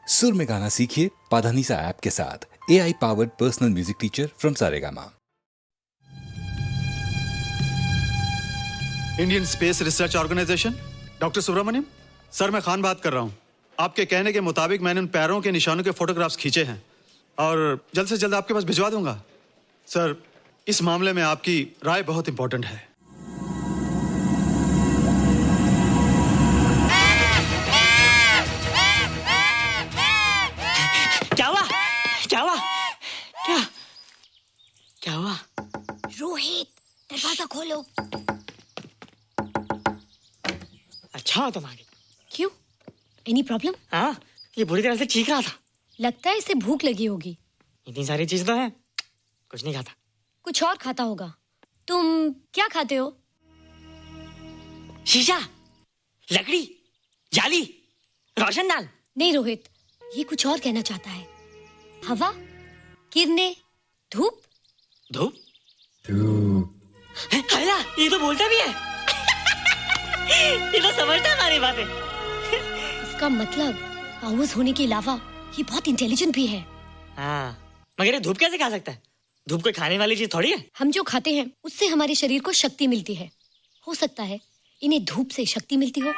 सुर में गाना सीखिए पाधानीसा ऐप के साथ। AI powered personal music teacher from Saregama. Indian space research organisation, doctor Subramaniam sir, मैं खान बात कर रहा हूँ। आपके कहने के मुताबिक मैंने उन पैरों के निशानों के फोटोग्राफ्स खींचे हैं और जल्द से जल्द आपके पास भिजवा दूंगा। सर, इस मामले में आपकी राय बहुत इंपॉर्टेंट है। क्या हुआ? रोहित, दरवाजा खोलो। अच्छा हो तुम आ गए। क्यों? Any problem? हाँ, ये बुरी तरह से चीख रहा था। लगता है इसे भूख लगी होगी। इतनी सारी चीज तो है, कुछ नहीं खाता। कुछ और खाता होगा। तुम क्या खाते हो? शीशा, लकड़ी, जाली, रोशनदान। नहीं रोहित, ये कुछ और कहना चाहता है। हवा, किरणें, धूप। धूप? हैला, ये तो बोलता भी है। ये तो समझता है हमारी बातें। इसका मतलब पावर्स होने के अलावा ये बहुत इंटेलिजेंट भी है। हाँ, मगर ये धूप कैसे खा सकता है? धूप कोई खाने वाली चीज थोड़ी है। हम जो खाते हैं उससे हमारे शरीर को शक्ति मिलती है। हो सकता है इन्हें धूप से शक्ति मिलती हो।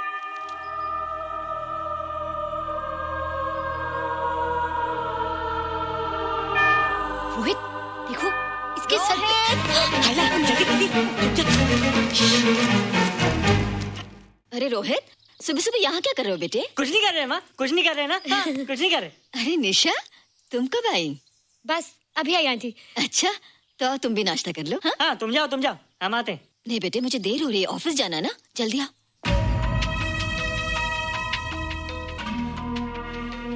रोहित, देखो इसके सर अरे रोहित, सुबह सुबह यहाँ क्या कर रहे हो बेटे? कुछ नहीं कर रहे माँ, कुछ नहीं कर रहे ना। हाँ, कुछ नहीं कर रहे। अरे निशा, तुम कब आई? बस अभी आई आंटी। अच्छा, तो तुम भी नाश्ता कर लो। हाँ, हाँ, तुम जाओ, हम आते हैं। नहीं बेटे, मुझे देर हो रही है, ऑफिस जाना है ना, जल्दी आओ।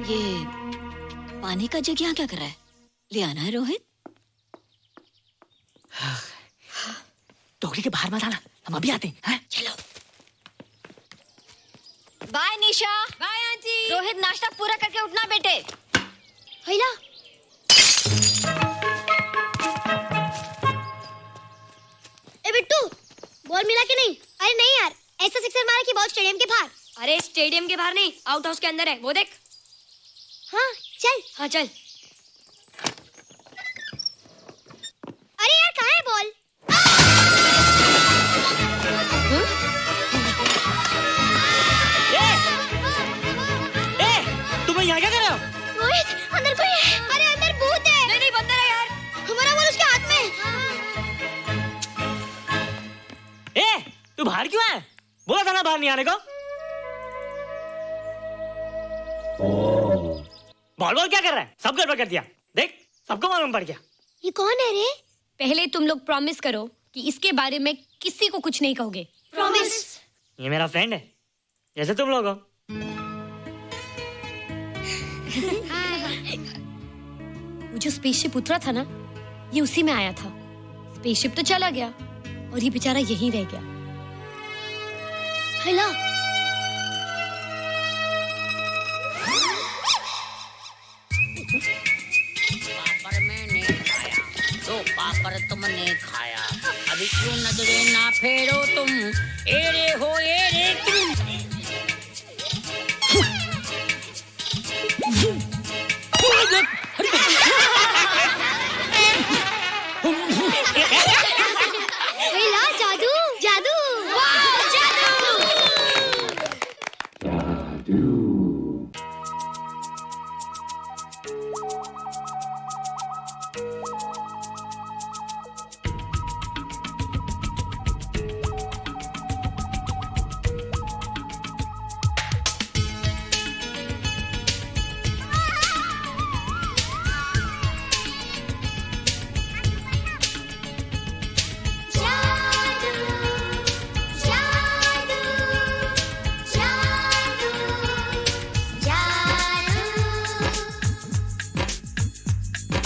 ये पानी का जग यहाँ क्या कर रहा है? ले आना है रोहित। टोकरी के बाहर मत आना, हम अभी आते हैं। चलो। Bye Nisha. Bye aunty. Rohit, नाश्ता पूरा करके उठना बेटे। हैला, ए बिट्टू, बॉल मिला कि नहीं? अरे नहीं यार, ऐसा सिक्सर मारा कि बॉल स्टेडियम के बाहर। अरे स्टेडियम के बाहर नहीं, आउट हाउस के अंदर है, वो देख। हाँ चल। हाँ चल। अरे यार, कहाँ है बॉल? तुम यहाँ क्या कर रहे हो? रोहित, अंदर कोई है। अरे अंदर भूत है। नहीं बंदर है यार। हमारा बॉल उसके हाथ में। तू बाहर क्यों है? बोला था ना बाहर नहीं आने को। बॉल क्या कर रहा है? सब गड़बड़ कर दिया। देख, सबको मालूम पड़ गया। ये कौन है रे? पहले तुम लोग प्रॉमिस करो कि इसके बारे में किसी को कुछ नहीं कहोगे। प्रॉमिस। ये मेरा फ्रेंड है, जैसे तुम लोग हो। वो जो स्पेसशिप उतरा था ना, ये उसी में आया था। स्पेसशिप तो चला गया और ये बेचारा यहीं रह गया। हैला, पापड़ मैंने खाया, दो पापड़ तुमने खाया, अभी क्यों नजरे ना फेरो तुम, एरे हो एरे तुम। हैला, जादू जादू। वाह, जादू।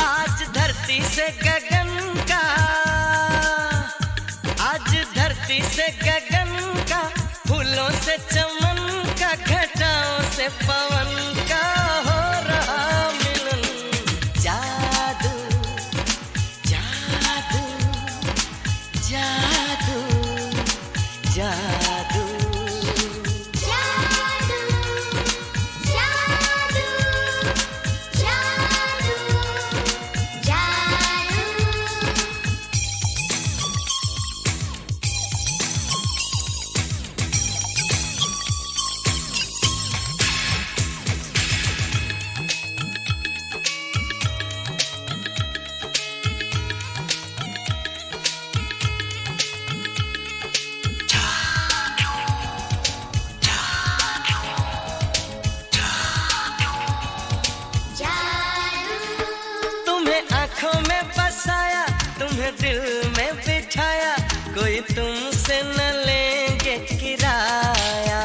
आज धरती से गगन का, आज धरती से गगन का, फूलों से चमन का, घटाओं से पवन का हो रहा मिलन। जादू जादू जादू जादू। दिल में बिठाया, कोई तुमसे न लेंगे किराया।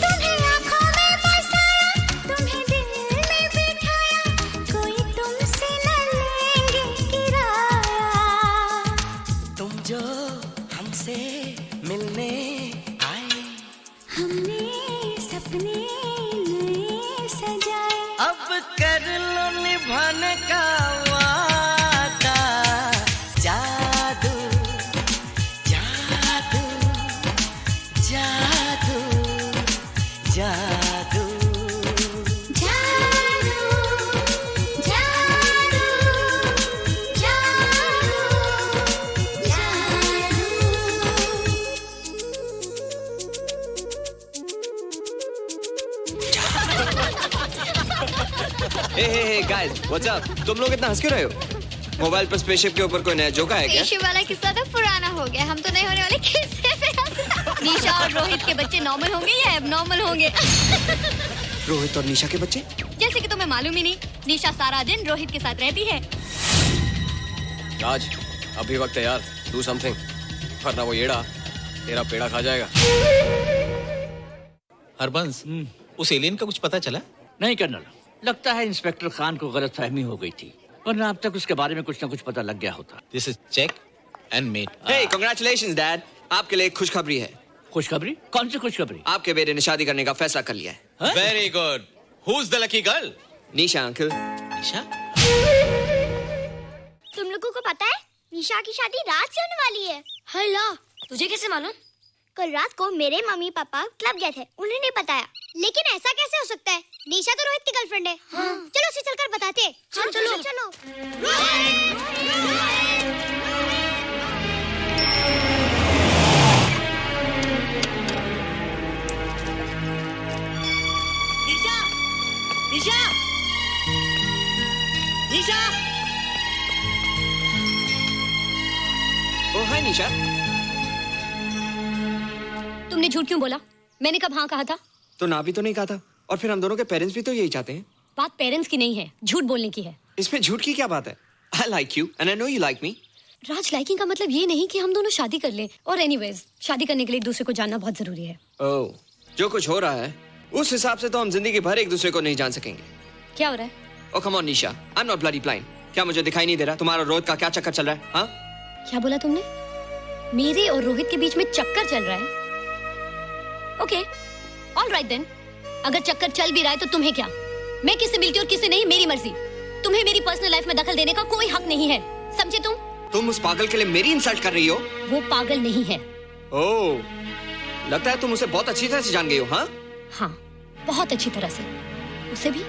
तुम्हें आँखों में बसाया, तुम्हें दिल में बिठाया, कोई तुमसे न लेंगे किराया। तुम जो हमसे मिलने आए, हमने सपने नए सजाए, अब कर लो निभाने का वादा। जादू जादू जादू जादू जादू जादू जादू हे गाइस, व्हाट्स अप? तुम लोग इतना हंस क्यों रहे हो? मोबाइल पर स्पेसशिप के ऊपर कोई नया जोक है क्या? स्पेसशिप वाला किस्सा तो पुराना हो गया, हम तो नहीं होने वाले किस्से पे हंसना। निशा और रोहित के बच्चे नॉर्मल होंगे या एबनॉर्मल होंगे? रोहित और निशा के बच्चे? जैसे कि तुम्हें मालूम ही नहीं, निशा सारा दिन रोहित के साथ रहती है। राज, अभी वक्त है यार, डू समथिंग, वरना वो येड़ा तेरा पेड़ा खा जाएगा। हरबंस, उस एलियन का कुछ पता चला? नहीं कर्नल, लगता है इंस्पेक्टर खान को गलतफहमी हो गई थी, वरना अब तक उसके बारे में कुछ न कुछ पता लग गया होता। This is check and mate. Hey, congratulations dad, आपके लिए एक खुशखबरी है। खुशखबरी? कौन सी खुशखबरी? आपके बेटे ने शादी करने का फैसला कर लिया है। Very good. Who is the lucky girl? Nisha uncle. Nisha? तुम लोगों को पता है निशा की शादी रात से होने वाली है। हल्ला, तुझे कैसे मालूम? कल रात को मेरे मम्मी पापा क्लब गए थे, उन्होंने बताया। लेकिन ऐसा कैसे हो सकता है? निशा तो रोहित की गर्लफ्रेंड है। चलो उसे चलकर बताते हैं। चलो चलो। निशा! निशा! निशा! ओ हाय निशा। तुमने झूठ क्यों बोला? मैंने कब हाँ कहा था? तो ना भी तो नहीं कहा था, और फिर हम दोनों के पेरेंट्स भी तो यही चाहते हैं। बात पेरेंट्स की नहीं है, झूठ बोलने की है। इसमें झूठ की क्या बात है? I like you and I know you like me. Raj, liking का मतलब ये नहीं कि हम दोनों शादी कर लें। और एनीवेज, शादी करने के लिए एक दूसरे को जानना बहुत जरूरी है। ओह, जो कुछ हो रहा है उस हिसाब से तो हम जिंदगी भर एक दूसरे को नहीं जान सकेंगे। क्या हो रहा है? Oh come on Nisha, I am not bloody blind. क्या मुझे दिखाई नहीं दे रहा तुम्हारा रोहित का क्या चक्कर चल रहा है? हाँ, क्या बोला तुमने? मेरे और रोहित के बीच में चक्कर चल रहा है? Okay, all right then. अगर चक्कर चल भी रहा है तो तुम्हें क्या? मैं किससे मिलती हूँ और किससे नहीं, मेरी मर्जी। तुम्हें मेरी पर्सनल लाइफ में दखल देने का कोई हक नहीं है, समझे तुम? तुम उस पागल के लिए मेरी इंसल्ट कर रही हो? वो पागल नहीं है। ओह, लगता है तुम उसे बहुत अच्छी तरह से जान गई हो। हाँ हाँ, बहुत अच्छी तरह से, उसे भी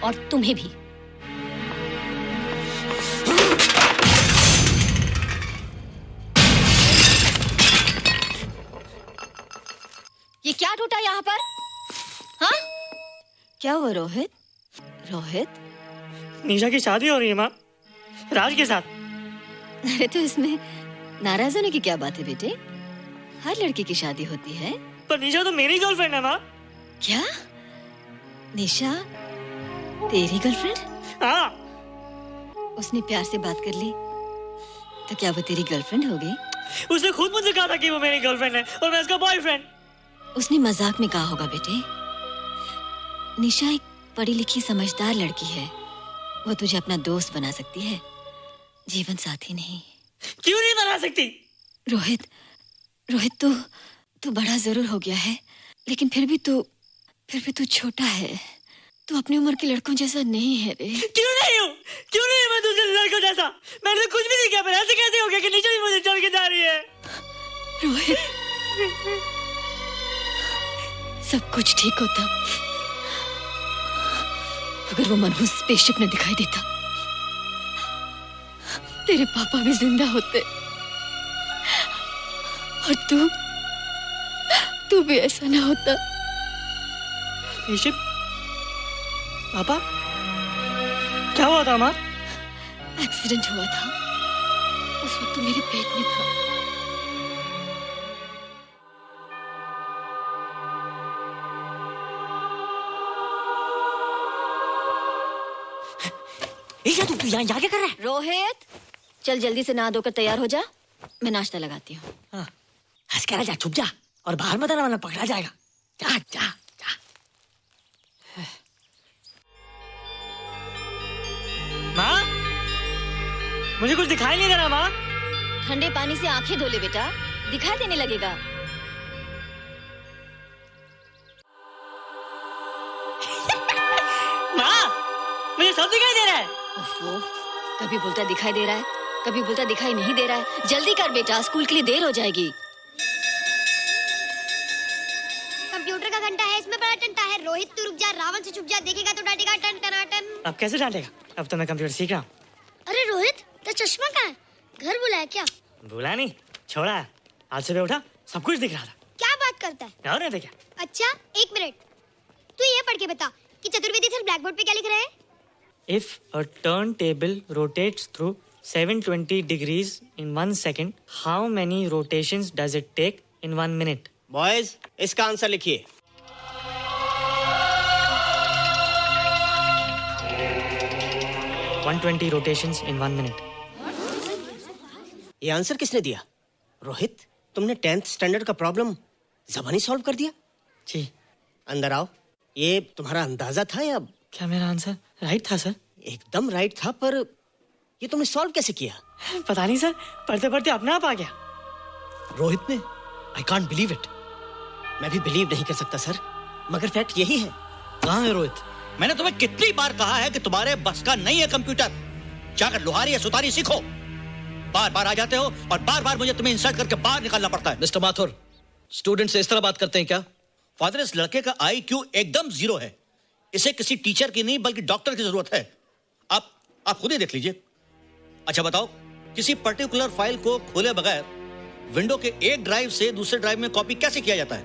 और तुम्हें भी। ये क्या टूटा यहाँ पर? हाँ? क्या हुआ रोहित? रोहित, निशा की शादी हो रही है माँ, राज के साथ। अरे तो इसमें नाराज होने की क्या बात है बेटे? हर लड़की की शादी होती है। पर निशा तो मेरी गर्लफ्रेंड है माँ। क्या? निशा तेरी गर्लफ्रेंड? हाँ। उसने प्यार से बात कर ली तो क्या वो तेरी गर्लफ्रेंड हो गई? उसने खुद मुझसे कहा था कि वो मेरी गर्लफ्रेंड है और मैं उसका बॉयफ्रेंड। उसने मजाक में कहा होगा बेटे। निशा एक पढ़ी लिखी समझदार लड़की है, वो तुझे अपना दोस्त बना सकती है, जीवन साथी नहीं। क्यों नहीं बना सकती? रोहित, रोहित तू बड़ा जरूर हो गया है, लेकिन फिर भी तू छोटा है। तू अपनी उम्र के लड़कों जैसा नहीं है रे। क्यों नहीं हूँ? क्यों नहीं है मैं दूसरे लड़कों जैसा? मैंने तो कुछ भी नहीं किया, पर ऐसे कैसे हो गया कि निशा भी मुझे चल के जा रही है? रोहित, सब कुछ ठीक होता अगर वो मनहूस स्पेसशिप ने दिखाई देता। तेरे पापा भी जिंदा होते और तू भी ऐसा ना होता। स्पेसशिप? पापा? क्या हुआ था माँ? एक्सीडेंट हुआ था, उस वक्त तू मेरे पेट में था। निशा तू यहाँ क्या कर रहा है? रोहित, चल जल्दी से नहा धोकर तैयार हो जा, मैं नाश्ता लगाती हूँ। हंस कर जा, छुप जा और बाहर मत आना वरना पकड़ा जाएगा। जा जा जा। माँ, मुझे कुछ दिखाई नहीं दे रहा माँ। ठंडे पानी से आंखें धो ले बेटा, दिखाई देने लगेगा। माँ, मुझे सब दिखाई दे रहा है। ओफो, कभी बोलता दिखाई दे रहा है, कभी बोलता दिखाई नहीं दे रहा है। जल्दी कर बेटा, स्कूल के लिए देर हो जाएगी। कंप्यूटर का घंटा है, इसमें बड़ा टंटा है। रोहित तू रुक जा, रावण से छुप जा, देखेगा तो डांटेगा टन टनाटन। अब कैसे डांटेगा? अब तो मैं कंप्यूटर सीख रहा हूँ। अरे रोहित, तेरा चश्मा कहाँ है? घर बुलाया क्या? भूला नहीं, छोड़ा। आज सुबह उठा, सब कुछ दिख रहा था। क्या बात करता है? और नहीं देखा। अच्छा, एक मिनट, तू ये पढ़ के बता कि चतुर्वेदी सर ब्लैक बोर्ड पे क्या लिख रहे हैं? If a turntable rotates through 720 degrees in 1 second, how many rotations does it take in 1 minute? Boys, इसका आंसर लिखिए। One 120 rotations in 1 minute. ये आंसर किसने दिया? रोहित, तुमने 10th स्टैंडर्ड का प्रॉब्लम ज़बानी सॉल्व कर दिया? जी। अंदर आओ। ये तुम्हारा अंदाजा था या? क्या मेरा आंसर राइट था सर? एकदम राइट था, पर ये तुमने सॉल्व कैसे किया? पता नहीं सर, पढ़ते पढ़ते अपने आप आ गया। रोहित ने? I can't believe it. मैं भी बिलीव नहीं कर सकता सर, मगर फैक्ट यही है। कहाँ है रोहित? मैंने तुम्हें कितनी बार कहा है कि तुम्हारे बस का नहीं है कंप्यूटर। जाकर लोहारी या सुतारी सीखो। बार बार आ जाते हो और बार बार मुझे तुम्हें इंसल्ट करके बाहर निकालना पड़ता है। मिस्टर माथुर, स्टूडेंट से इस तरह बात करते हैं क्या? फादर, इस लड़के का IQ एकदम 0 है। इसे किसी टीचर की नहीं बल्कि डॉक्टर की जरूरत है। आप खुद ही देख लीजिए। अच्छा बताओ, किसी पर्टिकुलर फाइल को खोले बगैर विंडो के एक ड्राइव से दूसरे ड्राइव में कॉपी कैसे किया जाता है?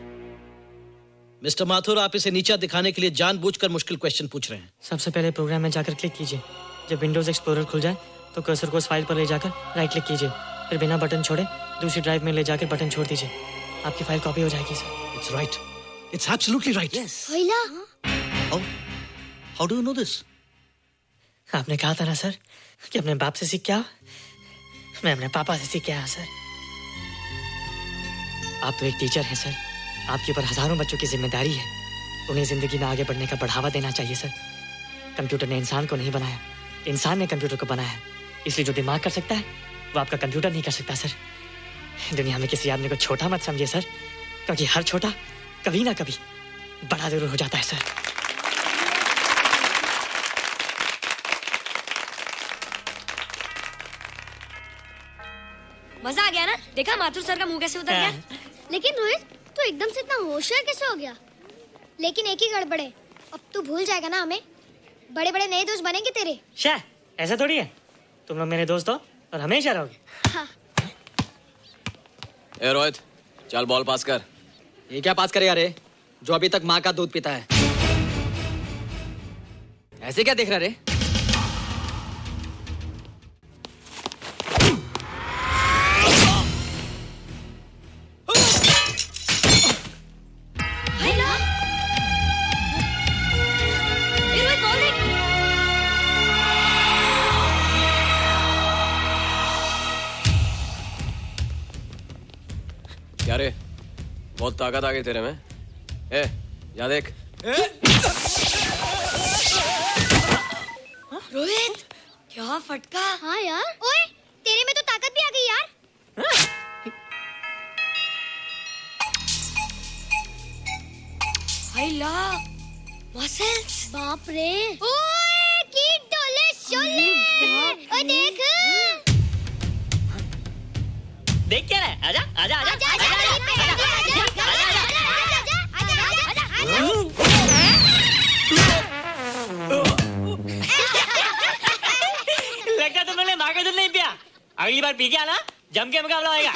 मिस्टर माथुर, आप इसे नीचा दिखाने के लिए जानबूझकर मुश्किल क्वेश्चन पूछ रहे हैं। सबसे पहले प्रोग्राम में जाकर क्लिक कीजिए। जब विंडोज एक्सप्लोरर खुल जाए तो कर्सर को उस फाइल पर ले जाकर राइट क्लिक कीजिए, फिर बिना बटन छोड़े दूसरी ड्राइव में ले जाकर बटन छोड़ दीजिए। आपकी फाइल कॉपी हो जाएगी sir. It's right, it's absolutely right. How do you know this? आपने कहा था ना सर कि अपने बाप से सीख के आओ। मैं अपने पापा से सीख के आया सर। आप तो एक टीचर हैं सर, आपके ऊपर हजारों बच्चों की जिम्मेदारी है। उन्हें जिंदगी में आगे बढ़ने का बढ़ावा देना चाहिए सर। कंप्यूटर ने इंसान को नहीं बनाया, इंसान ने कंप्यूटर को बनाया। इसलिए जो दिमाग कर सकता है वो आपका कंप्यूटर नहीं कर सकता सर। दुनिया में किसी आदमी को छोटा मत समझिए सर, क्योंकि हर छोटा कभी ना कभी बड़ा जरूर हो जाता है सर। मजा आ गया ना? देखा माथुर सर का मुंह कैसे उतर गया? लेकिन रोहित, तू एकदम से इतना होशियार कैसे हो गया? लेकिन एक ही गड़बड़ है, अब तू भूल जाएगा ना हमें। बड़े बड़े नए दोस्त बनेंगे तेरे। शाह, ऐसा थोड़ी है। तुम लोग मेरे दोस्त हो और हमेशा रहोगे। हाँ। ए रोहित, चल बॉल पास कर। ये क्या पास करेगा रे, जो अभी तक माँ का दूध पीता है? ऐसे क्या देख रहा रे? क्या रे, बहुत ताकत आ गई तेरे में। ए, जा देख। रोहित, क्या फटका। हाँ यार। ओए, तेरे में तो ताकत भी आ गई यार। हाय ला, मसल्स। बाप रे। ओए, कीट डोले शोले। ओए देख। देख क्या रहा है? आजा आजा आजा आजा आजा लगता तुम लोगों ने माँ का दूध नहीं पिया। अगली बार पी के आना, जम के मुकाबला होएगा।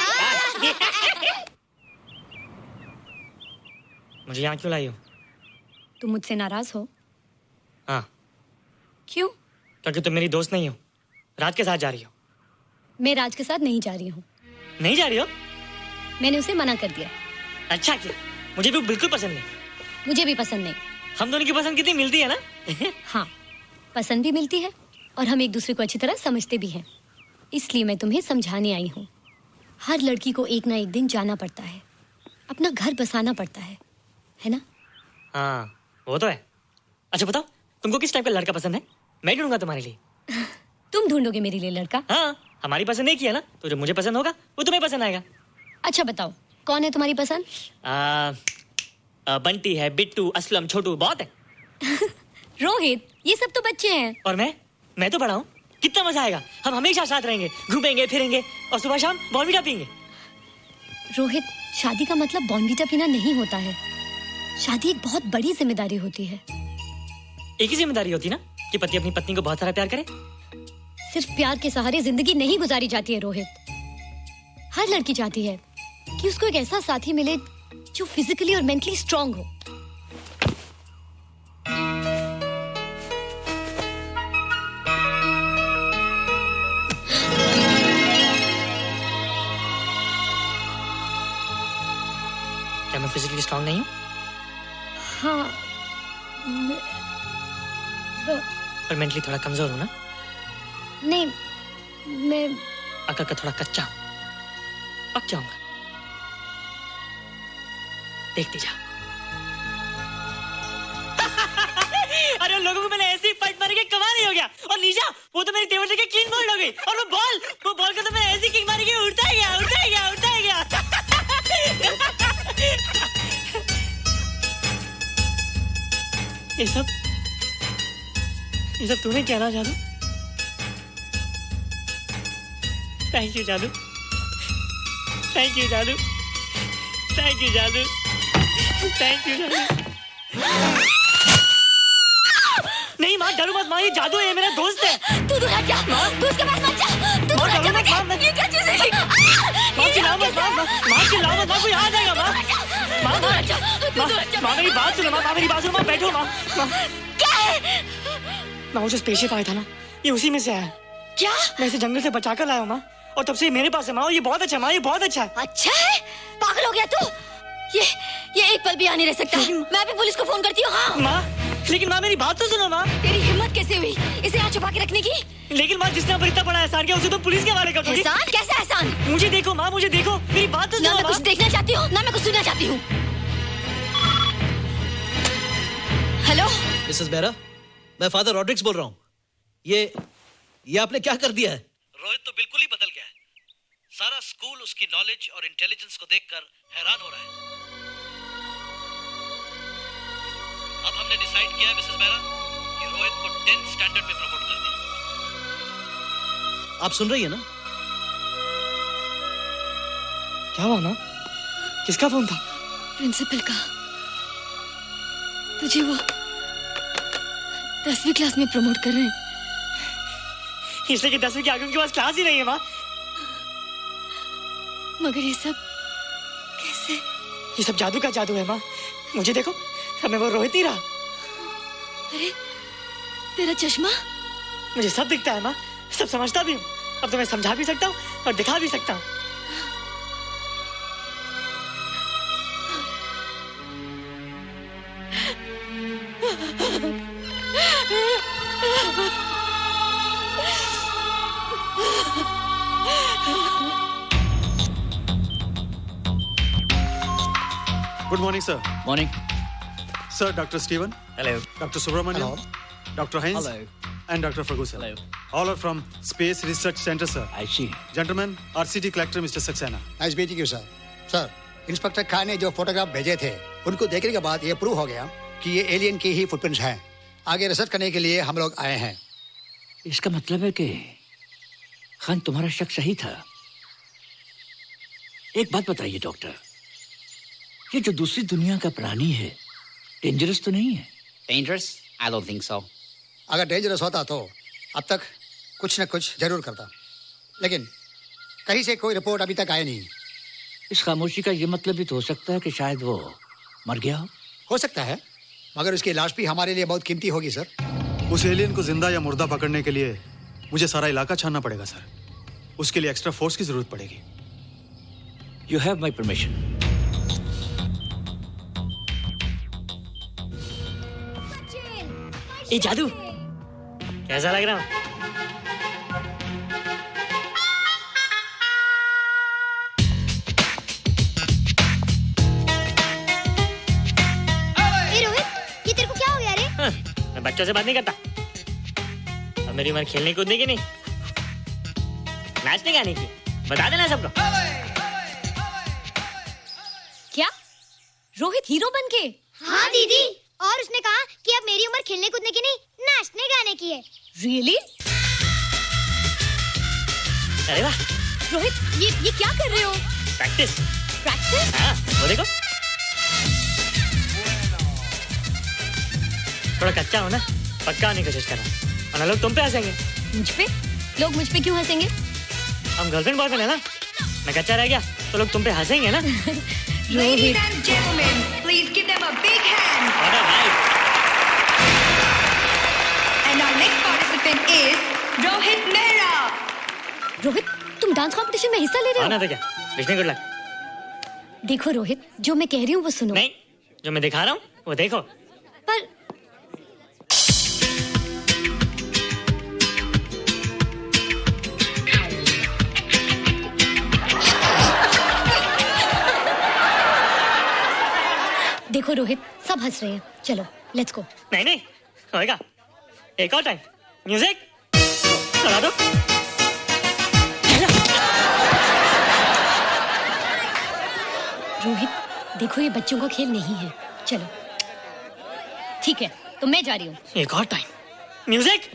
मुझे यहाँ क्यों लाई हो? तुम मुझसे नाराज हो? हाँ। क्यों? क्योंकि तुम मेरी दोस्त नहीं हो, राज के साथ जा रही हो। मैं राज के साथ नहीं जा रही हूँ। नहीं जा रही हो? मैंने उसे मना कर दिया। अच्छा किया, मुझे भी बिल्कुल पसंद नहीं। मुझे भी पसंद नहीं। हम दोनों की पसंद कितनी मिलती है ना? हाँ, पसंद भी मिलती है और हम एक दूसरे को अच्छी तरह समझते भी हैं। इसलिए मैं तुम्हें समझाने आई हूँ। हर लड़की को एक ना एक दिन जाना पड़ता है, अपना घर बसाना पड़ता है ना? हाँ वो तो है। अच्छा बताओ, तुमको किस टाइप का लड़का पसंद है? मैं ढूंढूंगा तुम्हारे लिए। तुम ढूंढोगे मेरे लिए लड़का? हाँ, हमारी पसंद एक ही है ना, तो जो मुझे पसंद होगा वो तुम्हें पसंद आएगा। अच्छा बताओ, कौन है तुम्हारी पसंद? बंटी है, बिट्टू, असलम, छोटू, बहुत है। रोहित, ये सब तो बच्चे हैं। और मैं तो बड़ा हूँ। कितना मजा आएगा, हम हमेशा साथ रहेंगे, घूमेंगे फिरेंगे और सुबह शाम बॉर्नवीटा पीएंगे। रोहित, शादी का मतलब बॉर्नवीटा पीना नहीं होता है। शादी एक बहुत बड़ी जिम्मेदारी होती है। एक ही जिम्मेदारी होती है ना कि पति अपनी पत्नी को बहुत सारा प्यार करे। सिर्फ प्यार के सहारे जिंदगी नहीं गुजारी जाती है रोहित। हर लड़की चाहती है कि उसको एक ऐसा साथी मिले जो फिजिकली और मेंटली स्ट्रांग हो। क्या मैं फिजिकली स्ट्रांग नहीं हूँ? हाँ, पर मेंटली थोड़ा कमजोर हूँ ना? नहीं, मैं अकल का थोड़ा कच्चा हूँ, पक जाऊंगा। देखती जा। अरे लोगों को मैंने ऐसी फाइट मारी कि कमाल ही हो गया। और निशा, वो तो मेरी टेबल से क्लीन बोल्ड हो गई। और वो बॉल का तो मैंने ऐसी किक मारी कि उड़ता ही गया। ये सब तूने क्या ना जादू? थैंक यू जादू। थैंक यू जादू। थैंक यू जादू। थैंक यू जादू। नहीं माँ, डरो मत माँ, ये जादू है, मेरा दोस्त है। तू दूर हट जा, तू उसके पास मत जा। तू दूर हट जा बेटे। ये क्या चीज़ है? माँ चिल्लाओ मत, माँ चिल्लाओ मत, माँ कोई आ जाएगा। माँ मेरी बात सुनो, माँ मेरी बात सुनो, माँ बैठो। माँ क्या है? माँ वो जो स्पेसशिप आया था ना, ये उसी में से आया। क्या? मैं इसे जंगल से बचा कर लाया हूँ माँ, और तब से मेरे पास है माँ। और ये बहुत अच्छा है माँ, ये बहुत अच्छा है। अच्छा है? पागल हो गया तू? ये एक पल भी आ नहीं रह सकता। मैं भी पुलिस को फोन करती हूँ। हाँ माँ, लेकिन माँ मेरी बात तो सुनो माँ। तेरी हिम्मत कैसे हुई इसे यहाँ छुपा के रखने की? लेकिन माँ, जिसने इतना बड़ा एहसान किया उसे तो पुलिस के हवाले कर दोगी। एहसान? कैसा एहसान? मुझे देखो माँ, मुझे देखो, मेरी बात तो सुनो। ना मैं कुछ देखना चाहती हूँ, ना मैं कुछ सुनना चाहती हूँ। हेलो मिसेस बेरा, मैं फादर रॉड्रिक्स बोल रहा हूँ। ये आपने क्या कर दिया है? रोहित तो बिल्कुल ही बदल गया है। सारा स्कूल उसकी नॉलेज और इंटेलिजेंस को देखकर हैरान हो रहा है। अब हमने डिसाइड किया है मिसेस बेरा कि रोहित को 10th स्टैंडर्ड में प्रमोट कर दें। आप सुन रही है ना? क्या हुआ माँ? किसका फोन था? प्रिंसिपल का। तुझे वो 10वीं क्लास में प्रमोट कर रहे हैं। इसलिए कि 10वीं के आगे उनके पास क्लास ही नहीं है माँ। मगर ये सब कैसे? ये सब जादू का जादू है माँ। मुझे देखो, अब मैं वो रोहित ही रहा। अरे तेरा चश्मा? मुझे सब दिखता है माँ, सब समझता भी हूँ। अब तो मैं समझा भी सकता हूँ और दिखा भी सकता हूँ। Good morning, sir. Morning. Sir, Dr. Steven. Hello. Dr. Subramaniam. Dr. Heinz. Hello. And Dr. Ferguson. Hello. All are from Space Research Center, sir. I see. Gentlemen, our city collector, Mr. Saxena. Nice meeting you sir. Sir, inspector Khan ने जो photograph भेजे थे, उनको देखने के बाद ये prove हो गया कि ये एलियन की ही फुटप्रिंट्स हैं। आगे रिसर्च करने के लिए हम लोग आए हैं। इसका मतलब है कि खान, तुम्हारा शक सही था। एक बात बताइए डॉक्टर, ये जो दूसरी दुनिया का प्राणी है, डेंजरस तो नहीं है? Dangerous? I don't think so. अगर डेंजरस होता तो अब तक कुछ न कुछ जरूर करता, लेकिन कहीं से कोई रिपोर्ट अभी तक आई नहीं। इस खामोशी का ये मतलब भी तो हो सकता है कि शायद वो मर गया हो सकता है, मगर उसकी लाश भी हमारे लिए बहुत कीमती होगी सर। उस एलियन को जिंदा या मुर्दा पकड़ने के लिए मुझे सारा इलाका छानना पड़ेगा सर। उसके लिए एक्स्ट्रा फोर्स की जरूरत पड़ेगी। You have my permission. ये जादू कैसा लग रहा हूँ? बच्चों से बात नहीं करता। अब मेरी उम्र खेलने कूदने की नहीं, नाचने गाने की। बता देना सबको। क्या रोहित हीरो बन के? हाँ दीदी, और उसने कहा कि अब मेरी उम्र खेलने कूदने की नहीं, नाचने गाने की है। Really? अरे वाह रोहित, ये क्या कर रहे हो? प्रैक्टिस। प्रैक्टिस? हाँ, वो देखो। थोड़ा कच्चा हो ना, पक्का होने की कोशिश करना, वरना लोग तुम पे हंसेंगे। मुझ पे? लोग मुझ पे क्यों हंसेंगे? हम गर्लफ्रेंड बॉयफ्रेंड है ना, मैं कच्चा रह गया तो लोग तुम पे हंसेंगे ना। Ladies and gentlemen, please give them a big hand. What a hype. And our next participant is Rohit Mehra. Rohit, तुम डांस कंपटीशन में हिस्सा ले रहे हो? ना तो क्या, विश मी गुड लक। देखो रोहित, जो मैं कह रही हूँ वो सुनो। नहीं, जो मैं दिखा रहा हूँ वो देखो। पर देखो रोहित, सब हंस रहे हैं। चलो लेट्स गो। नहीं नहीं होएगा, एक और टाइम। म्यूजिक चला दो। रोहित देखो, ये बच्चों का खेल नहीं है। चलो ठीक है, तो मैं जा रही हूँ। एक और time. Music.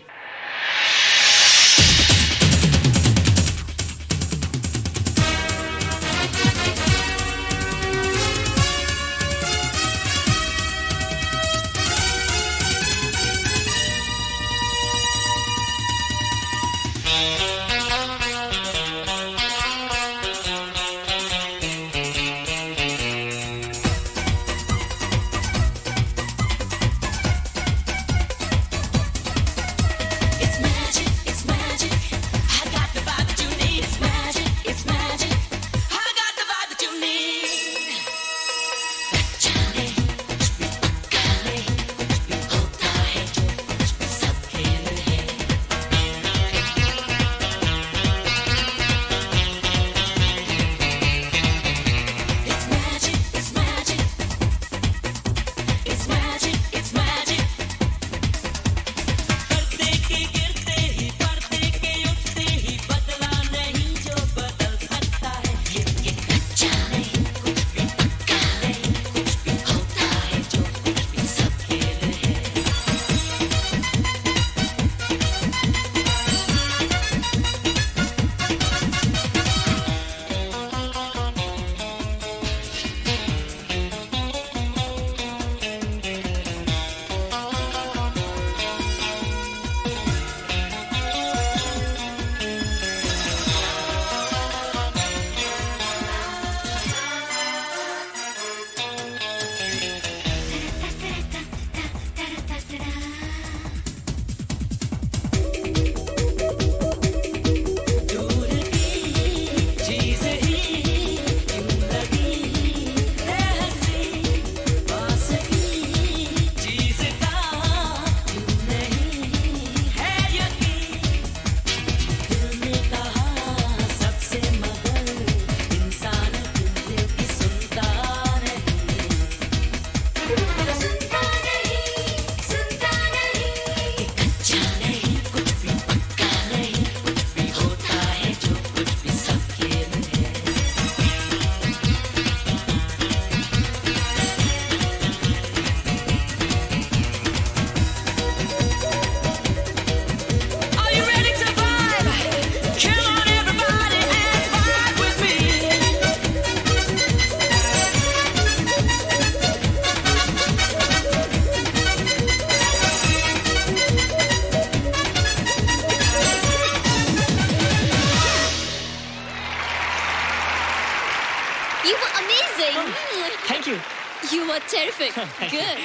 You were terrific. Good.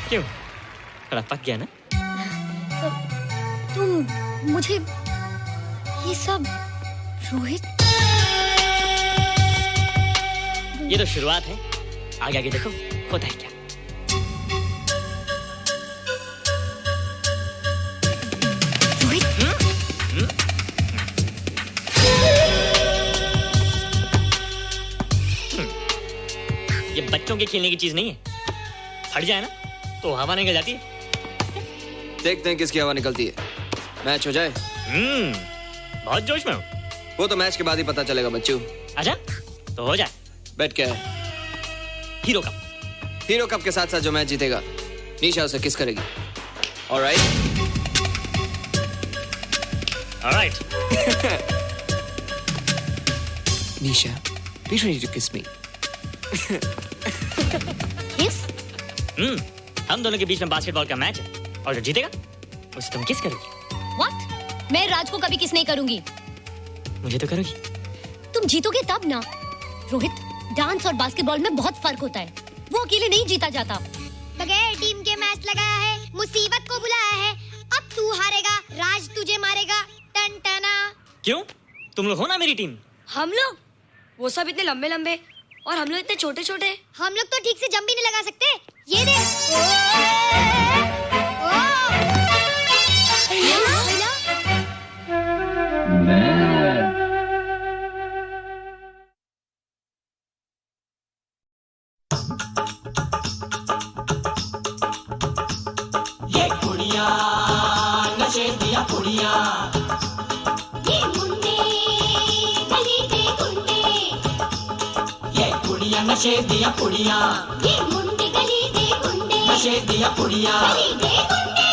क्यों? थोड़ा पक गया ना? तुम मुझे ये सब रोहित, ये तो शुरुआत है, आगे आगे देखो होता है क्या। ये बच्चों के खेलने की चीज नहीं है, फट जाए ना तो हवा निकल जाती है। देखते हैं किसकी हवा निकलती है। मैच हो जाए। बहुत जोश में हूँ। वो तो मैच के बाद ही पता चलेगा बच्चू। अच्छा तो हो जाए। बेट क्या है? Hero cup. हीरो कप के साथ साथ जो मैच जीतेगा निशा उसे किस करेगी। Alright. Alright. Nisha, be ready to kiss me. किस? हम दोनों के बीच में बास्केटबॉल का मैच है और जो जीतेगा उसे तुम किस करोगी। What? मैं राज को कभी किस नहीं करूंगी। मुझे तो करोगी। तुम जीतोगे तब ना। रोहित, डांस और बास्केटबॉल में बहुत फर्क होता है। वो अकेले नहीं जीता जाता। बगैर टीम के मैच लगाया है, मुसीबत को बुलाया है। अब तू हारेगा, राज तुझे मारेगा। टन टना। क्यों? तुम लोग हो ना मेरी टीम। हम लोग? वो सब इतने लंबे लंबे और हम लोग इतने छोटे छोटे। हम लोग तो ठीक से जंप भी नहीं लगा सकते। ये देख। ये कुड़िया नशे दिया कुड़िया, ये मुंडे गली दे गुंडे, ये कुड़िया नशे दिया कुड़िया, ये मुंडे गली दे गुंडे, नशे दिया कुड़िया। गली दे गुंडे।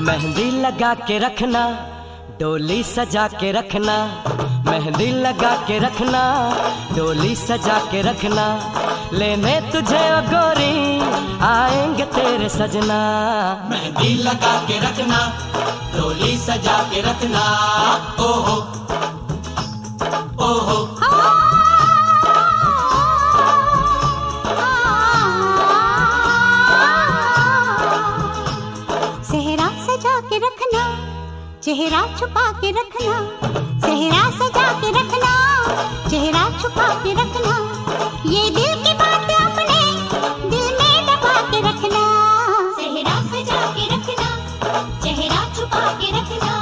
मेहंदी लगा के रखना, डोली सजा के रखना, मेहंदी लगा के रखना, डोली सजा के रखना, लेने तुझे ओ गोरी आएंगे तेरे सजना। मेहंदी लगा के रखना, डोली सजा के रखना, ओहो ओहो। सेहरा सजा के रखना, चेहरा छुपा के रखना, सेहरा सजा के रखना, चेहरा छुपा के रखना, ये दिल की बात अपने दिल में दबा के रखना। सेहरा सजा के रखना, चेहरा छुपा के रखना,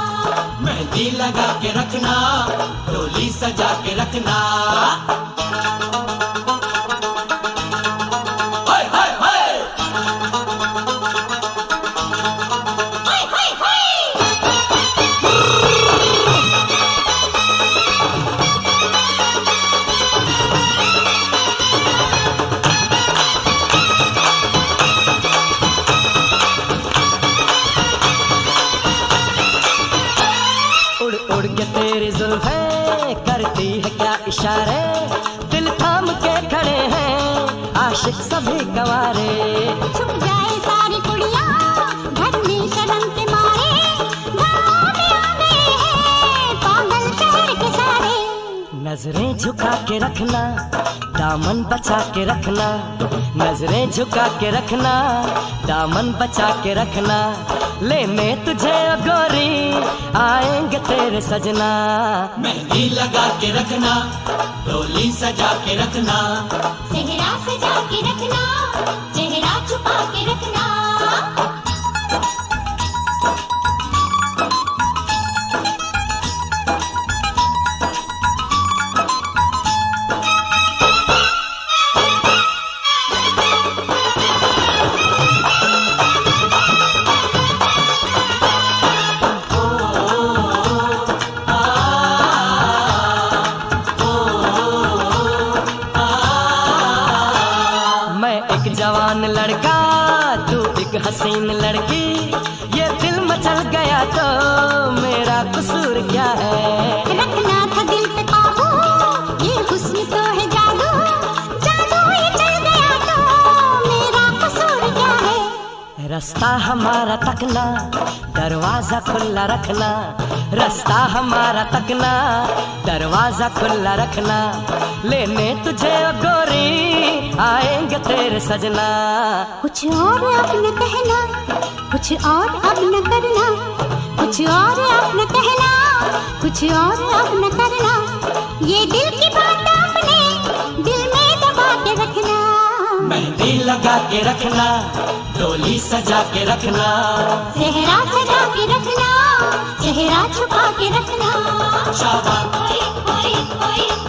मेहंदी लगा के रखना, डोली सजा के रखना। उड़ के तेरी जुल्फें करती है क्या इशारे, दिल थाम के खड़े हैं आशिक सभी गवारे। छुप जाए सारी कुड़ियाँ घर में शर्म के मारे, गाँव में आ गए हैं पागल शहर के सारे। नजरें झुका के रखना, दामन बचा के रखना, नजरें झुका के रखना, दामन बचा के रखना, लेने तुझे ओ गोरी आएंगे तेरे सजना। मेहंदी लगा के रखना, डोली सजा के रखना, सेहरा सजा के रखना, चेहरा छुपा के रखना। जवान लड़का तू एक हसीन लड़की, ये दिल मचल गया तो मेरा कसूर क्या है। रखना था दिल पे काबू, ये हुस्न तो है जादू, जादू ये चल गया तो मेरा कसूर क्या है। रास्ता हमारा तकना, दरवाजा खुला रखना, रास्ता हमारा तकना, दरवाजा खुला रखना, लेने तुझे ओ गोरी आएंगे तेरे सजना। कुछ और अब न कहना, कुछ और अब न करना, कुछ और अब न कहना, कुछ और अब न करना, ये दिल की बात अपने दिल में दबा के रखना। मेहंदी लगा के रखना, डोली सजा के रखना, सेहरा सजा के रखना, चेहरा छुपा के रखना। शाबाश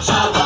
शाबाश।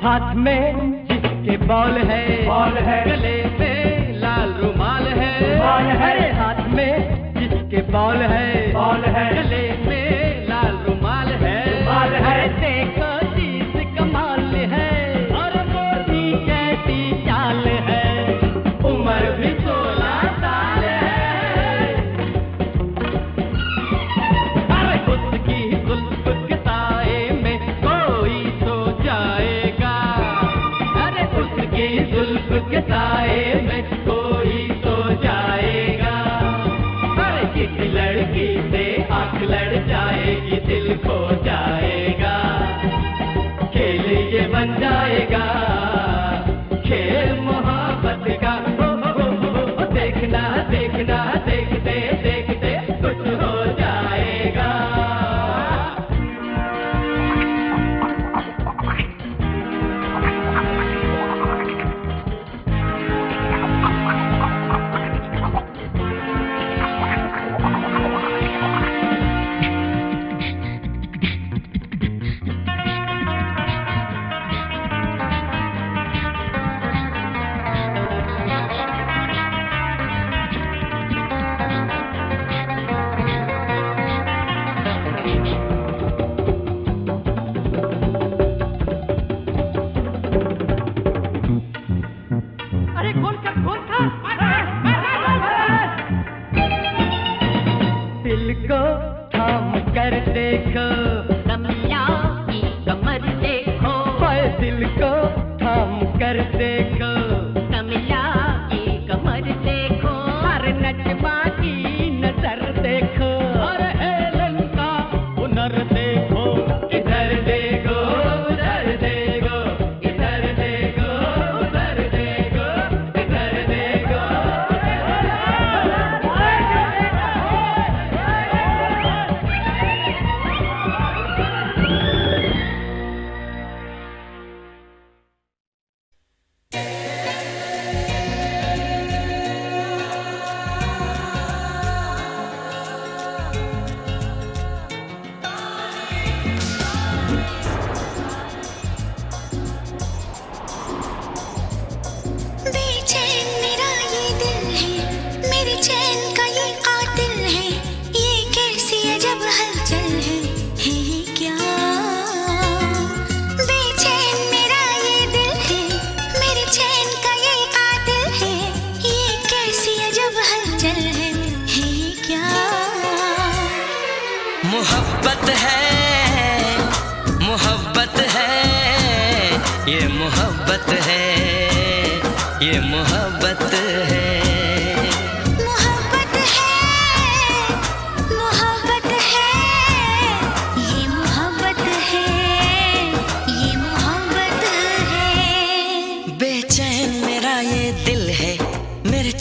हाथ में जिसके बॉल है गले में लाल रुमाल है हाथ में जिसके बॉल है गले में लाल रुमाल है देखो चीज कमाल है और मोदी कैसी चाल है उम्र भी 16 साल है अरे उसकी जुल्फ के साए में कोई सो जाएगा उसकी जुल्फ के साए में कोई तो जाएगा अरे किसी लड़की से आंख लड़ जाएगी दिल खो जाएगा खेल ये बन जाएगा खेल मोहब्बत का देखना देखना देखते देखते कुछ हो जाएगा दिल को थाम कर देखो कमला की कमर देखो दिल को थाम कर देखो कमला की कमर देखो हर नटवा की नजर देखो और हेलन का हुनर देखो इधर देखो उधर देखो इधर देखो उधर देखो इधर देखो मोहब्बत है ये मोहब्बत है ये मोहब्बत है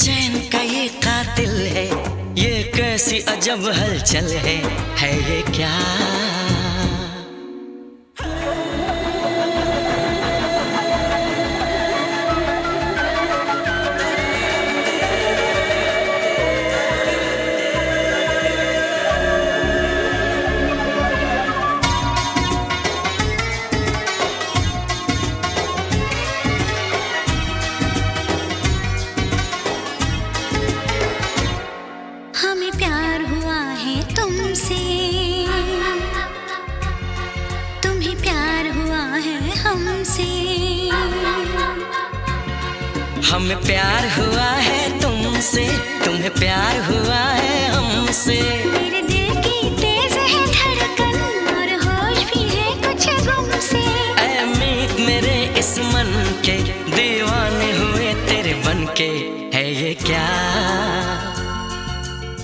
चैन का ये कातिल है, ये कैसी अजब हलचल है ये क्या? हमें प्यार हुआ है तुमसे, तुम्हें प्यार हुआ है हमसे। हमें प्यार हुआ है तुमसे, तुम्हें प्यार हुआ है हमसे। मेरे दिल की तेज है धड़कन और होश भी है कुछ गम से। ऐ मीत मेरे इस मन के, दीवाने हुए तेरे बनके है ये क्या?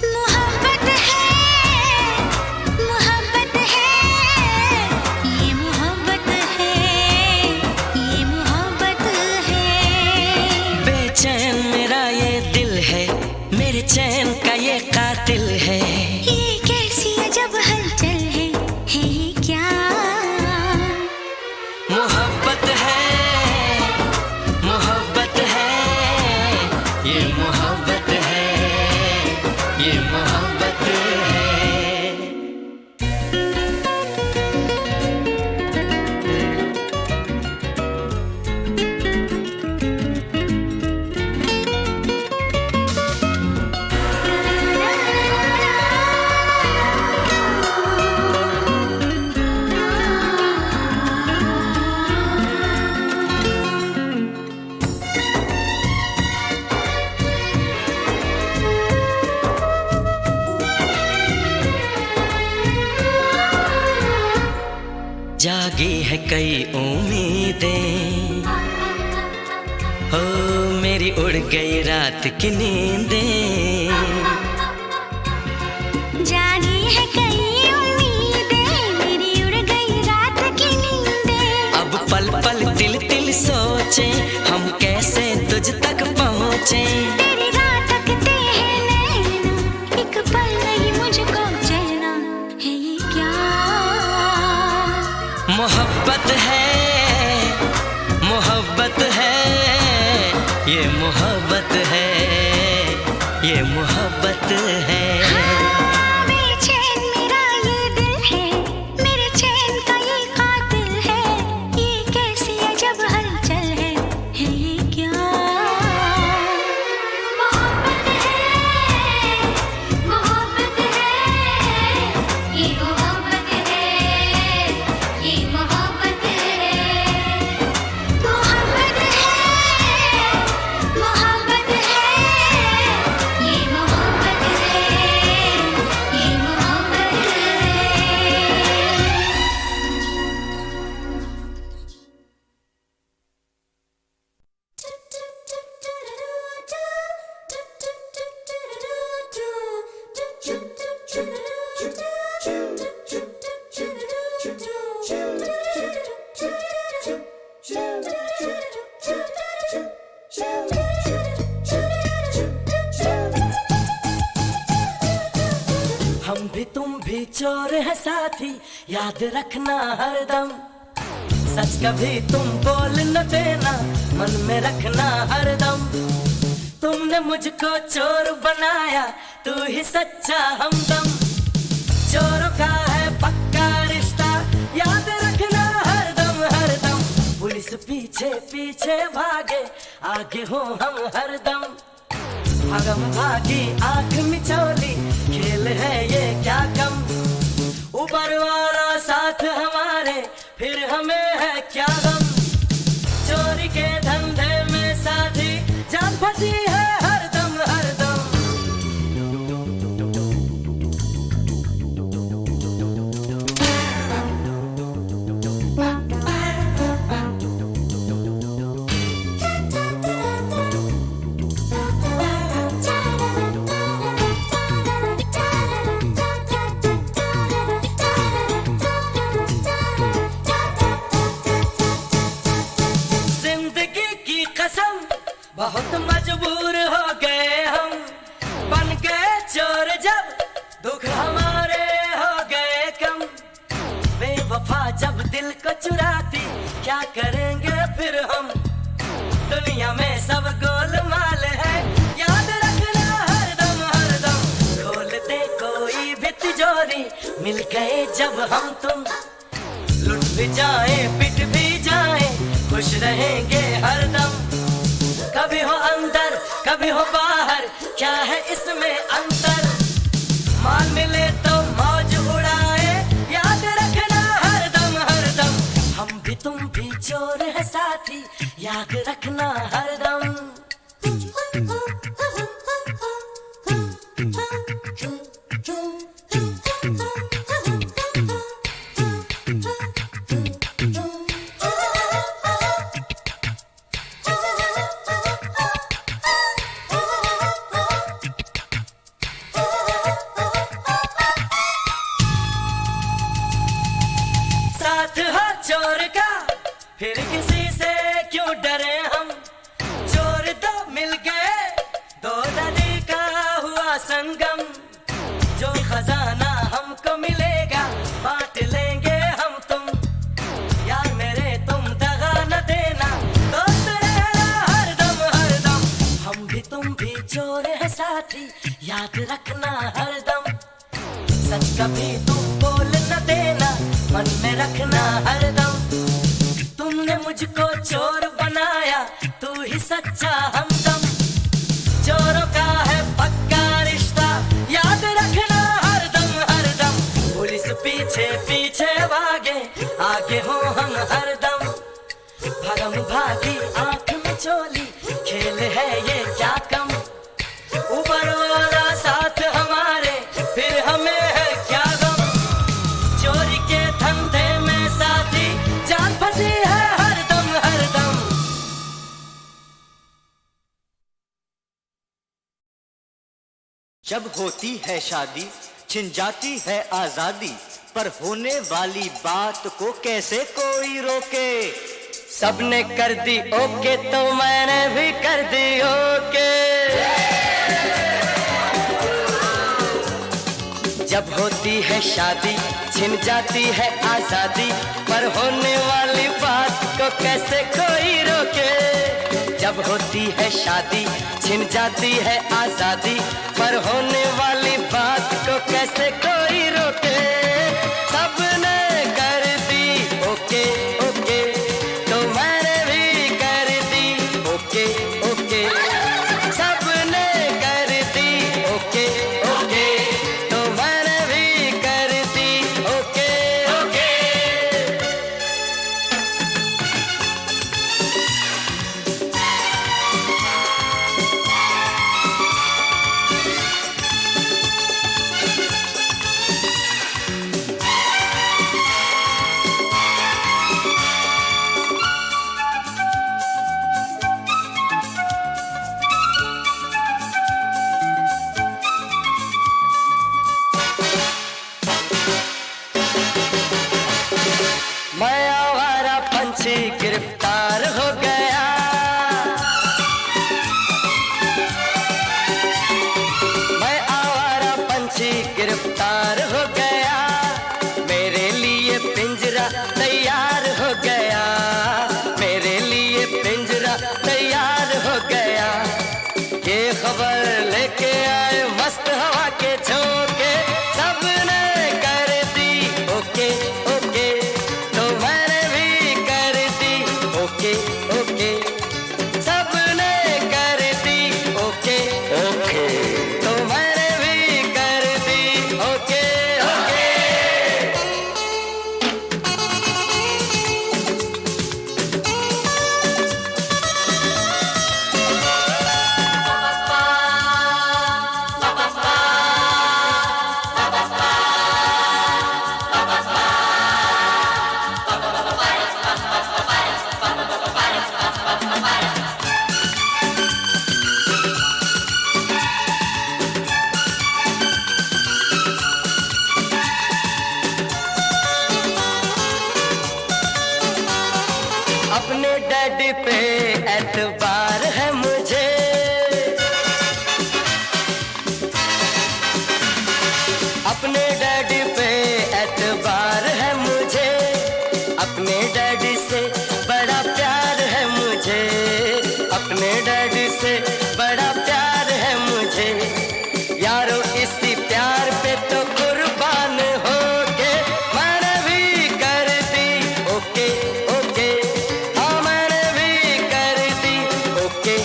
मोहब्बत है, मोहब्बत है, ये मोहब्बत है, ये मोहब्बत है। बेचैन मेरा ये दिल है, मेरे चैन का ये कातिल है। ये कैसी अजब हलचल है ये क्या? मोहब्बत है, मोहब्बत है, ये मोहब्बत है, ये मोहब्बत है। जागी है कई उम्मीदें, हो मेरी उड़ गई रात की नींदें। जागी है कई उम्मीदें, मेरी उड़ गई रात की नींदें। अब पल पल तिल तिल सोचे, हम कैसे तुझ तक पहुँचे। तेरी रात तकते हैं नैना, एक पल नहीं मुझको चैना है ये क्या? मोहब्बत है, मोहब्बत है, ये मोहब्बत है, ये मोहब्बत है। बेचैन मेरा ये दिल है, मेरे चैन का ये कातिल है। ये कैसी अजब हलचल है ये क्या? मोहब्बत है, मोहब्बत है, ये मोहब्बत है, ये मोहब्बत है। मोहब्बत है, मोहब्बत है, ये मोहब्बत है, ये मोहब्बत है। हम भी तुम भी चोर है साथी, याद रखना हरदम। सच कभी तुम बोल न देना, मन में रखना हरदम। तुमने मुझको चोर बनाया, तू ही सच्चा हमदम। चोरों का है पक्का रिश्ता, याद रखना हरदम हरदम। पुलिस पीछे पीछे भागे, आगे हो हम हरदम। भागम भागी आंख मिचौली, खेल है ये क्या कम। ऊपर वाला साथ हमारे, फिर हमें है क्या गम। चोरी के धंधे में साथी, जान फंसी है हरदम हरदम। क्या करेंगे फिर हम? दुनिया में सब गोलमाल है, याद रखना हरदम हरदम। खोलते कोई भी तिजोरी, मिल गए जब हम तुम। लुट भी जाए पिट भी जाए, खुश रहेंगे हरदम। कभी हो अंदर कभी हो बाहर, क्या है इसमें अंतर? माल मिले तो मौज उड़ाए, याद रखना हरदम हरदम। हम भी तुम भी चोर है साथी, याद रखना हरदम। साथ हो चोर का, फिर किसी से क्यों डरे हम? चोर दो मिल गए, दो नदी का हुआ संगम। जो खजाना हमको मिलेगा, बांट लेंगे हम तुम। यार मेरे तुम दगा न देना, दोस्त रहना हरदम हरदम। हम भी तुम भी चोर है साथी, याद रखना हरदम। सच कभी तुम बोल न देना, मन में रखना हरदम। तुमने मुझको चोर बनाया, तू ही सच्चा हमदम। चोरों का है पक्का रिश्ता, याद रखना हरदम हरदम। पुलिस पीछे पीछे भागे, आगे हो हम हरदम। भरम भागी आंख में चोली, खेल है ये क्या कम? ऊपर वाला साथ हमारे, फिर हमें है क्या गम? चोरी के धंधे में साथी, जान फंसी है हरदम हरदम। जब होती है शादी, छिन जाती है आजादी, पर होने वाली बात को कैसे कोई रोके? सबने कर दी ओके तो मैंने भी कर दी ओके। जब होती है शादी, छिन जाती है आजादी, पर होने वाली बात को कैसे कोई रोके? जब होती है शादी, छिन जाती है आजादी, पर होने वाली बात को कैसे कोई रोके? सबने कर दी ओके ओके, तो मैंने भी कर दी ओके ओके। सबने कर दी ओके ओके, तो मैंने भी कर दी ओके ओके। मैं आवारा पंछी गिरफ्तार हो गया, मैं आवारा पंछी गिरफ्तार हो गया। मेरे लिए पिंजरा तैयार हो गया, मेरे लिए पिंजरा तैयार हो गया। ये खबर लेके आए मस्त हवा के झोंके, सबने कर दी ओके ओके, तो मैंने भी कर दी ओके ओके। सबने कर दी ओके ओके, तो मैंने भी कर दी ओके ओके। अपने डैडी पे एतबार है मुझे, अपने डैडी पे एतबार है मुझे। अपने डैडी से यारो इसी प्यार पे तो कुर्बान हो के मैंने भी कर दी ओके ओके, हाँ मैंने भी कर दी ओके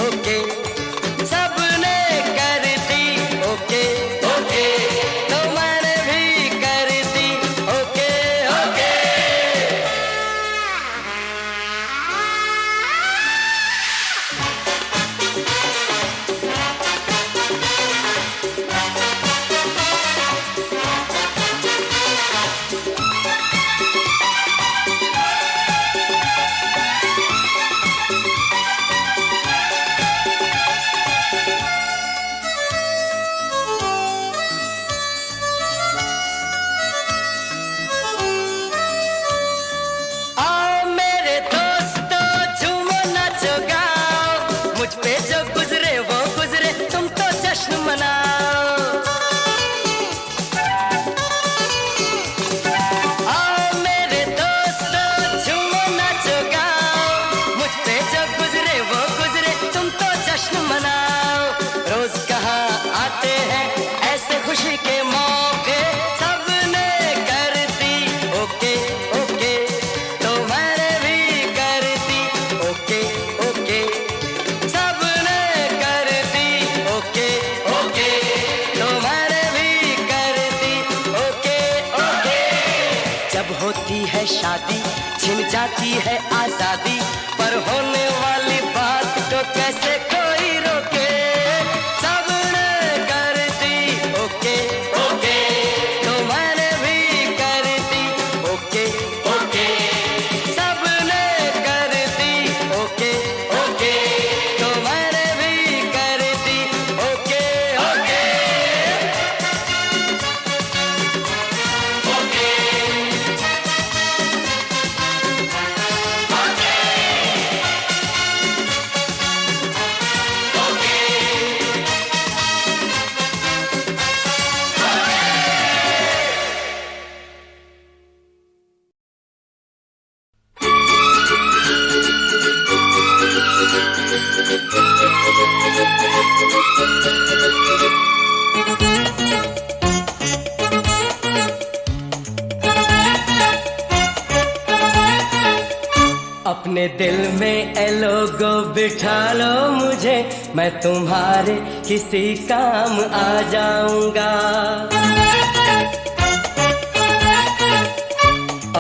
ओके, सबने कर दी ओके ओके, तो मैंने भी कर दी ओके ओके। आओ मेरे दोस्तों झूमो नाचो गाओ, मुझ पे जो गुजरे वो गुजरे तुम तो जश्न मनाओ। आओ मेरे दोस्तों झूमो नाचो गाओ, मुझ पे जो गुजरे वो गुजरे तुम तो जश्न मनाओ। रोज कहाँ आते हैं ऐसे खुशी के मौके, सबने कर दी ओके ओके, तो मैंने भी कर दी ओके ओके, सबने कर दी ओके ओके, तो मैंने भी कर दी ओके ओके। जब होती है शादी छिन जाती है आजादी, पर होने वाली बात तो कैसे कोई रोके, सबने कर दी ओके ओके, तो मैंने भी कर दी ओके ओके, सबने कर दी ओके ओके, तो मैंने भी कर दी ओके ओके ओके। अपने दिल में ए लोगो बिठा लो मुझे, मैं तुम्हारे किसी काम आ जाऊंगा।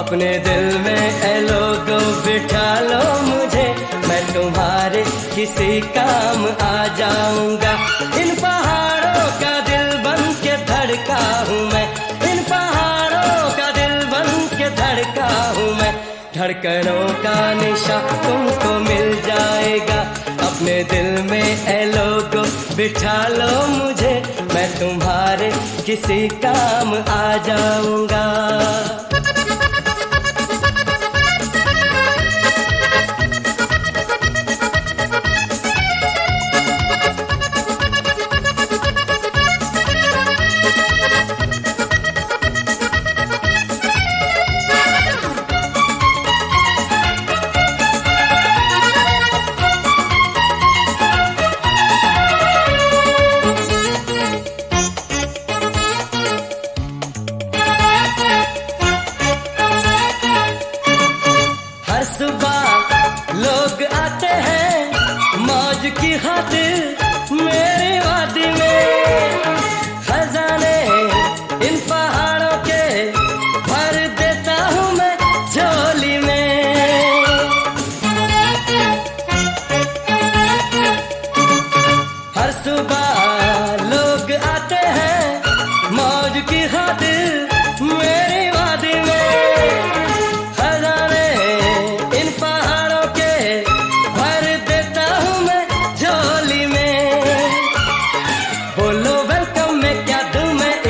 अपने दिल में ए लोगो बिठा लो मुझे, मैं तुम्हारे किसी काम आ जाऊंगा। इन पहाड़ों का दिल बन के धड़का हूँ मैं, इन पहाड़ों का दिल बन के धड़का हूँ मैं। धड़कनों का निशा तुमको मिल जाएगा, अपने दिल में ए लोगो बिठा लो मुझे, मैं तुम्हारे किसी काम आ जाऊंगा।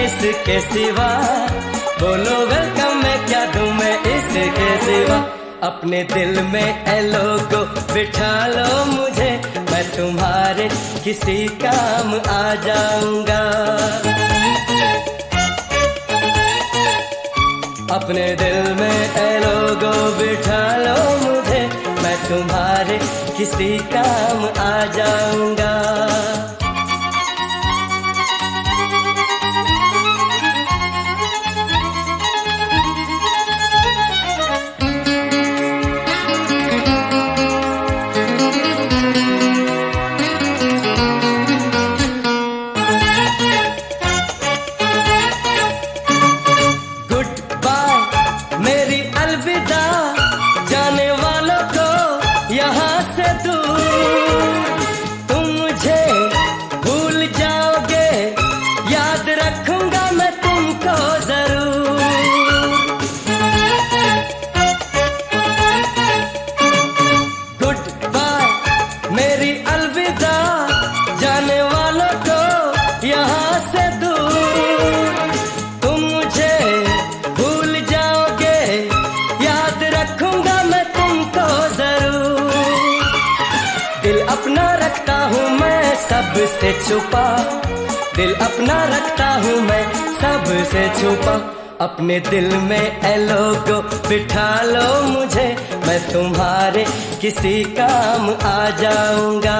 इसके सिवा, बोलो वेलकम मैं क्या दूं मैं इसके सिवा। अपने दिल में ए लोगो बिठा लो मुझे, मैं तुम्हारे किसी काम आ जाऊंगा। अपने दिल में ए लोगो बिठा लो मुझे, मैं तुम्हारे किसी काम आ जाऊंगा। सबसे छुपा, दिल अपना रखता हूँ मैं सबसे छुपा। अपने दिल में ए लोगो बिठा लो मुझे, मैं तुम्हारे किसी काम आ जाऊंगा।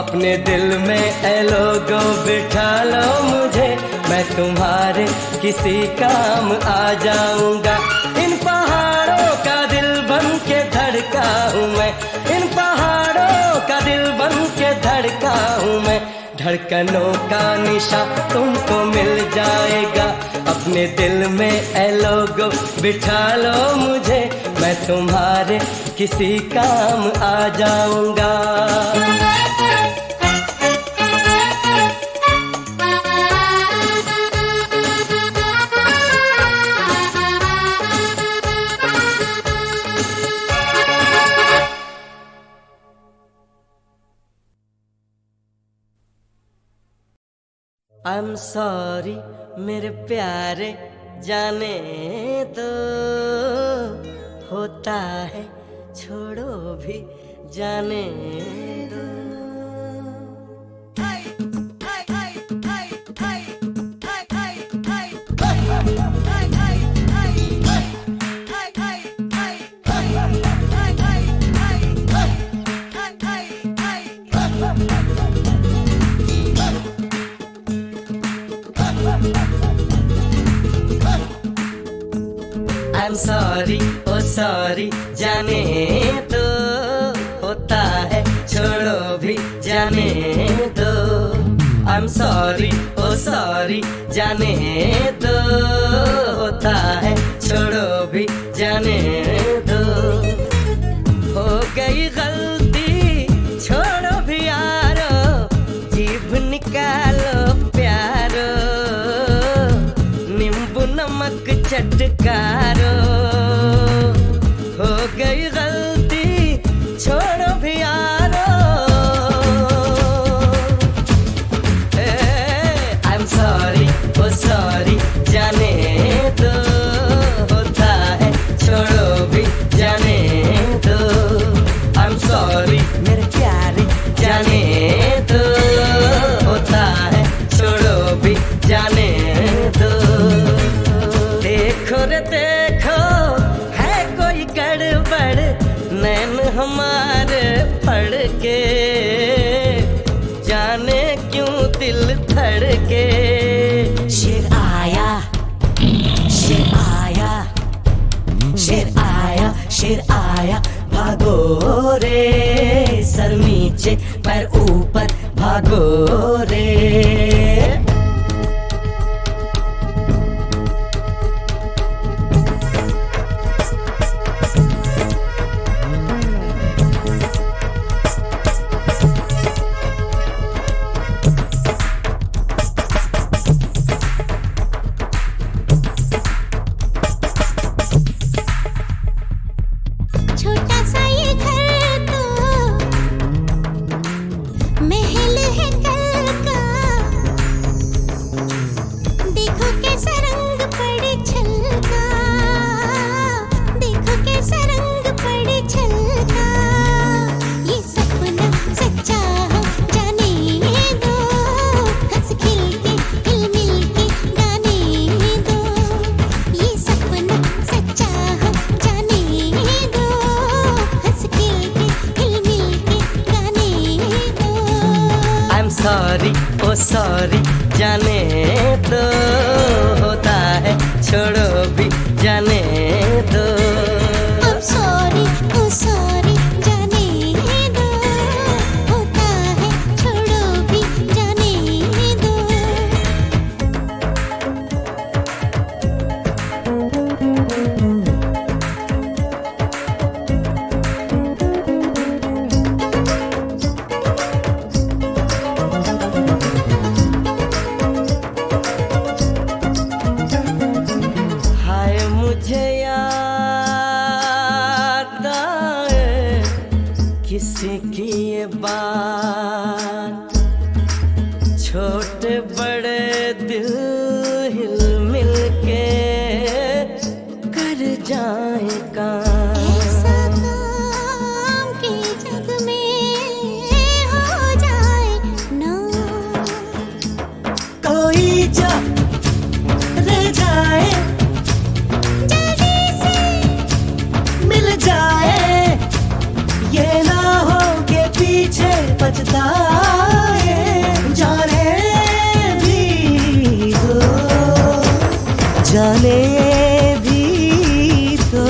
अपने दिल में ए लोगो बिठा लो मुझे, मैं तुम्हारे किसी काम आ जाऊंगा। इन पहाड़ों का दिल बन के धड़का हूँ मैं, इन पहाड़ों का दिल बन के धड़का हूँ मैं। धड़कनों का निशा तुमको मिल जाएगा। अपने दिल में ए लोगो बिठा लो मुझे, मैं तुम्हारे किसी काम आ जाऊंगा। I'm sorry मेरे प्यारे, जाने दो, होता है छोड़ो भी जाने दो। I'm sorry, oh sorry, जाने दो, होता है छोड़ो भी जाने दो। I'm sorry, oh sorry, जाने दो, होता है छोड़ो भी जाने दो। हो गई गलती छोड़ो भी यारो, जीभ निकालो प्यारो, नींबू नमक चटकारो। हो गई गलती छोड़ो भी यारो। I'm sorry, oh sorry, जाने दो, होता है छोड़ो भी जाने दो। I'm sorry मेरे प्यारे, जाने दो, होता है छोड़ो भी जाने दो। देखो रे देखो है कोई गड़बड़, नैन हमारे फड़ के, जाने क्यों दिल धड़के। शेर आया, शेर आया, शेर आया, शेर आया, भागो रे, सर नीचे पैर ऊपर भागो रे। छोटा सा ये घर तो महल है कल का, देखो कैसा रंग पड़े छलका, देखो कैसा रंग पड़े छलका। ये सपना सच्चा हो जाने दो, हंस खिल के हिल मिल के गाने दो। ये सपना सच्चा हो जाने दो, हंस खिल के हिल मिल के गाने दो। I'm sorry, oh sorry, जाने दो, होता है छोड़ो भी जाने दो। I'm sorry, oh sorry, जाने दो, होता है छोड़ो भी जाने दो। हाय मुझे याद आए किसी की ये बात, छोटे बड़े दिल हिल मिल के कर जाए काम। ऐसा काम के जग पछताए, जाने भी दो, जाने भी दो,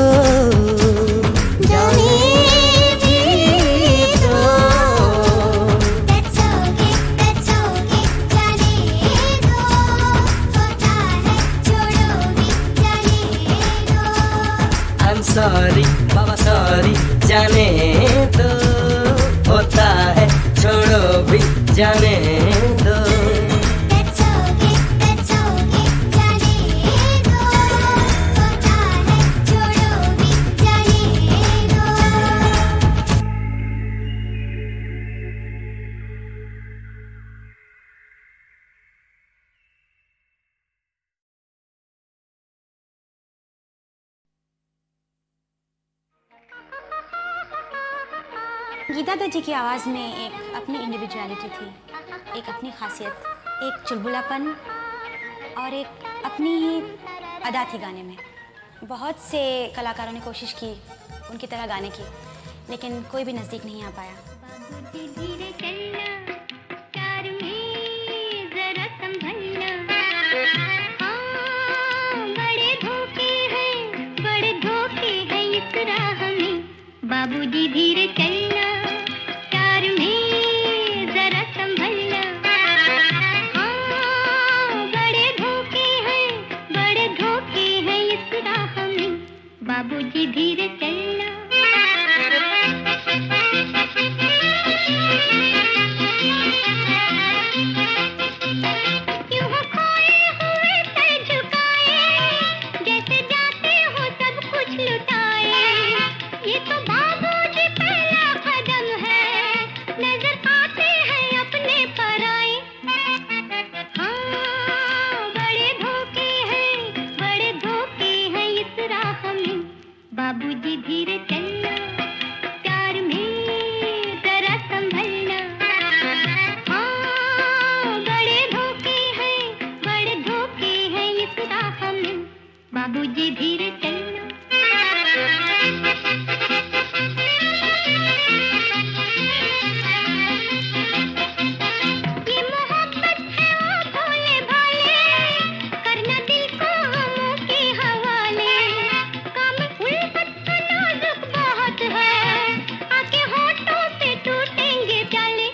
जाने भी दो। That's okay, जाने दो, होता है छोड़ो भी जाने दो। I'm sorry, बाबा सॉरी, जाने दो, होता है छोड़ो भी जाने दो। That's okay, जाने दो, होता है छोड़ो भी जाने दो। गीता दत्त जी की आवाज़ में एक अपनी इंडिविजुअलिटी थी, एक अपनी खासियत, एक चुलबुलापन और एक अपनी ही अदा थी गाने में। बहुत से कलाकारों ने कोशिश की उनकी तरह गाने की, लेकिन कोई भी नज़दीक नहीं आ पाया। धीरे चलना, कार में जरा संभलना। हाँ, बड़े धोखे हैं इस राह में। बाबूजी धीरे चलना, कार में जरा संभलना। हाँ, बड़े धोखे हैं इस राह में। बाबूजी धीरे चलना। क्यों हो खोए हुए सर झुकाए, जैसे जाते हो सब कुछ लुटाए। ये तो बाबूजी पहला कदम है, नजर आते हैं अपने पराए। हाँ, बड़े धोखे हैं इस राह में। बाबूजी धीरे चलना, प्यार में जरा संभलना। हाँ, बड़े धोखे हैं इस राह में। बाबूजी धीरे चलना। ये मोहब्बत है वो भोले भाले, करना दिल को हमों के हवाले। काम उल्फत का नाजुक बहुत है, आके होठों से टूटेंगे प्याले।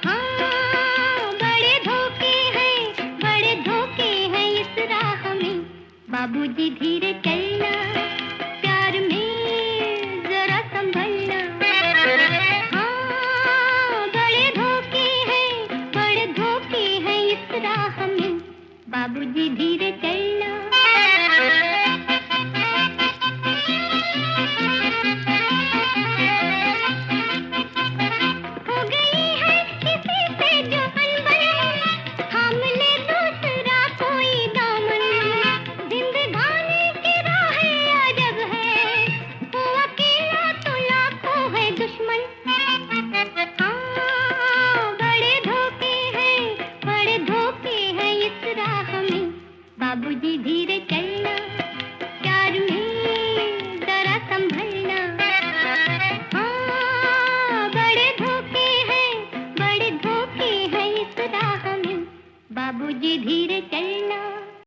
हाँ, बड़े धोखे हैं इस राह में। बाबूजी धीरे चल